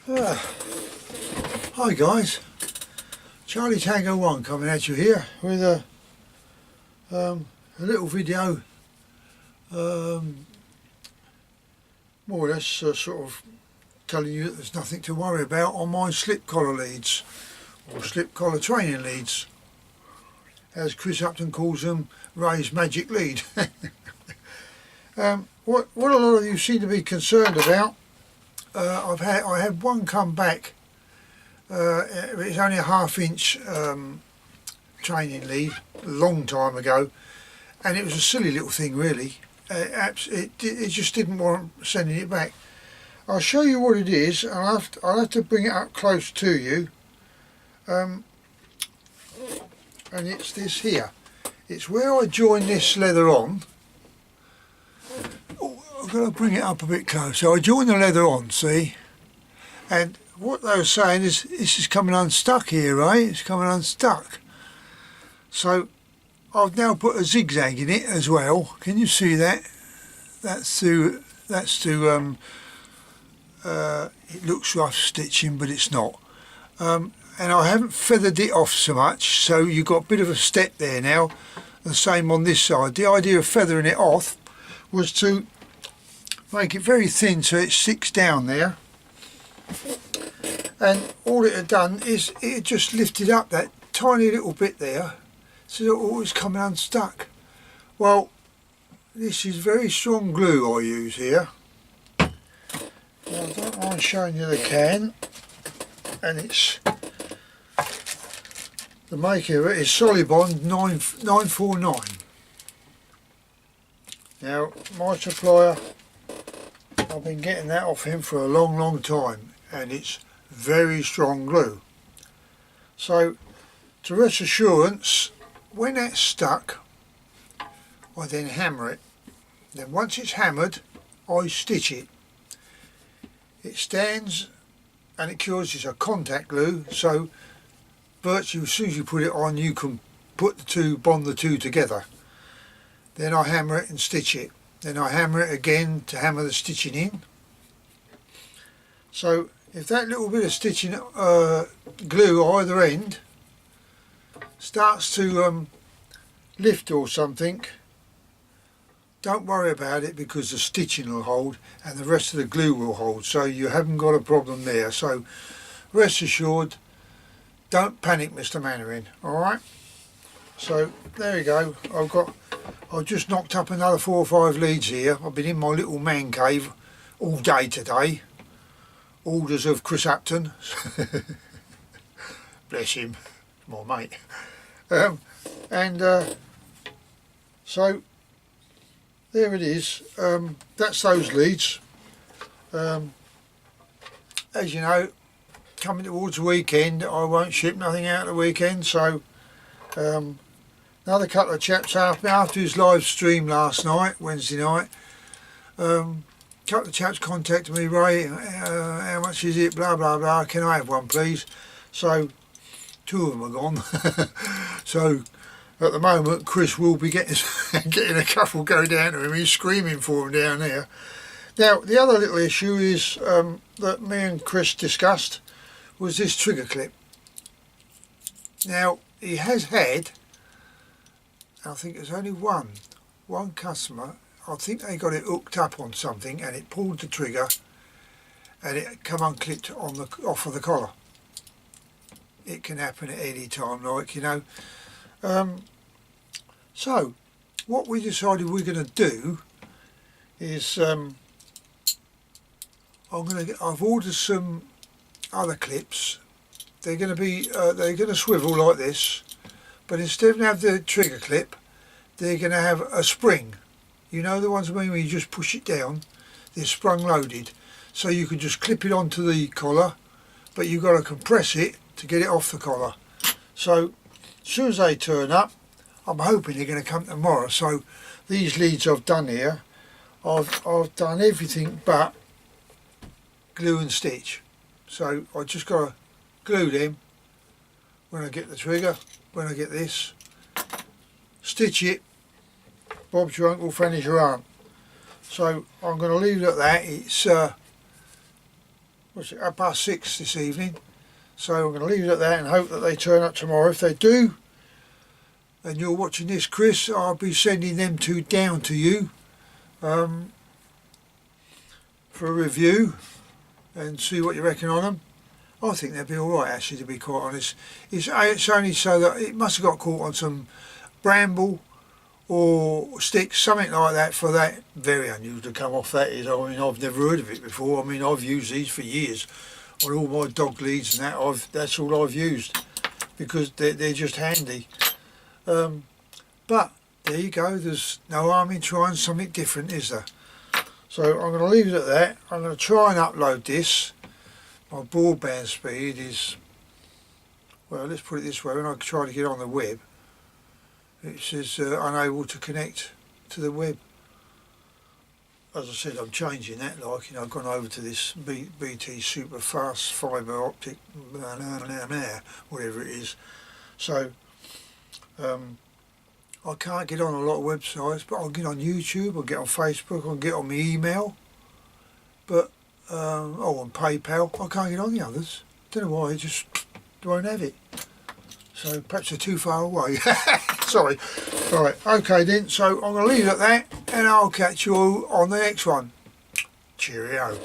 Hi guys, Charlie Tango 1 coming at you here with a little video, more or less sort of telling you that there's nothing to worry about on my slip collar leads, or slip collar training leads, as Chris Upton calls them, Ray's magic lead. What a lot of you seem to be concerned about, I had one come back. It's only a half-inch training lead, a long time ago, and it was a silly little thing really. It just didn't warrant sending it back. I'll show you what it is, and I'll have to bring it up close to you. And it's this here. It's where I join this leather on. Oh, I've got to bring it up a bit closer. I join the leather on, see? And what they were saying is this is coming unstuck here, right? It's coming unstuck. So I've now put a zigzag in it as well. Can you see that? That's to it looks rough stitching, but it's not. And I haven't feathered it off so much, so you've got a bit of a step there now. The same on this side. The idea of feathering it off was to make it very thin so it sticks down there. And all it had done is it had just lifted up that tiny little bit there, so it was coming unstuck. Well, this is very strong glue I use here. Now, I don't mind showing you the can, and it's the maker of it is Solibond 949. Now, my supplier, I've been getting that off him for a long time, and it's very strong glue. So, to rest assurance, when that's stuck, I then hammer it. Then once it's hammered, I stitch it. It stands and it cures. It's a contact glue, so virtually as soon as you put it on, you can bond the two together. Then I hammer it and stitch it. Then I hammer it again to hammer the stitching in. So if that little bit of stitching glue either end starts to lift or something, don't worry about it, because the stitching will hold and the rest of the glue will hold, so you haven't got a problem there. So rest assured, don't panic, Mr. Mannering. Alright, so there you go. I've just knocked up another 4 or 5 leads here. I've been in my little man cave all day today. Orders of Chris Upton. Bless him, my mate. So there it is. That's those leads. As you know, coming towards the weekend, I won't ship nothing out the weekend, so another couple of chaps after his live stream last night, Wednesday night, couple of chaps contacted me, Ray, how much is it, blah blah blah, can I have one please? So 2 of them are gone. So at the moment Chris will be getting a couple go down to him. He's screaming for him down there. Now the other little issue is that me and Chris discussed was this trigger clip. Now he has had, I think there's only one customer, I think they got it hooked up on something and it pulled the trigger and it come unclipped on off of the collar. It can happen at any time, like, you know. So what we decided we're going to do is I've ordered some other clips. They're going to swivel like this, but instead of having the trigger clip, they're going to have a spring. You know the ones I mean, when you just push it down, they're sprung loaded, so you can just clip it onto the collar, but you've got to compress it to get it off the collar. So as soon as they turn up, I'm hoping they're going to come tomorrow. So these leads I've done here, I've done everything but glue and stitch. So I just got to glue them when I get the trigger, when I get this, stitch it, Bob's your uncle, Fanny's your aunt. So I'm going to leave it at that. It's what's it, 6:30 this evening. So I'm going to leave it at that and hope that they turn up tomorrow. If they do, and you're watching this, Chris, I'll be sending them two down to you for a review and see what you reckon on them. I think they'll be alright, actually, to be quite honest. It's only so that it must have got caught on some bramble or sticks, something like that, for that. Very unusual to come off, that is. I mean, I've never heard of it before. I mean, I've used these for years on all my dog leads and that. That's all I've used because they're just handy. But there you go, there's no harm in trying something different, is there? So I'm going to leave it at that. I'm going to try and upload this. My broadband speed is, well, let's put it this way, when I try to get on the web, it says unable to connect to the web. As I said, I'm changing that, like, you know, I've gone over to this BT super fast fibre optic, whatever it is. So, I can't get on a lot of websites, but I'll get on YouTube, I'll get on Facebook, I'll get on my email, but, on PayPal, I can't get on the others. Don't know why, I just won't have it. So perhaps they're too far away. Sorry. Right, okay then, so I'm going to leave it at that, and I'll catch you all on the next one. Cheerio.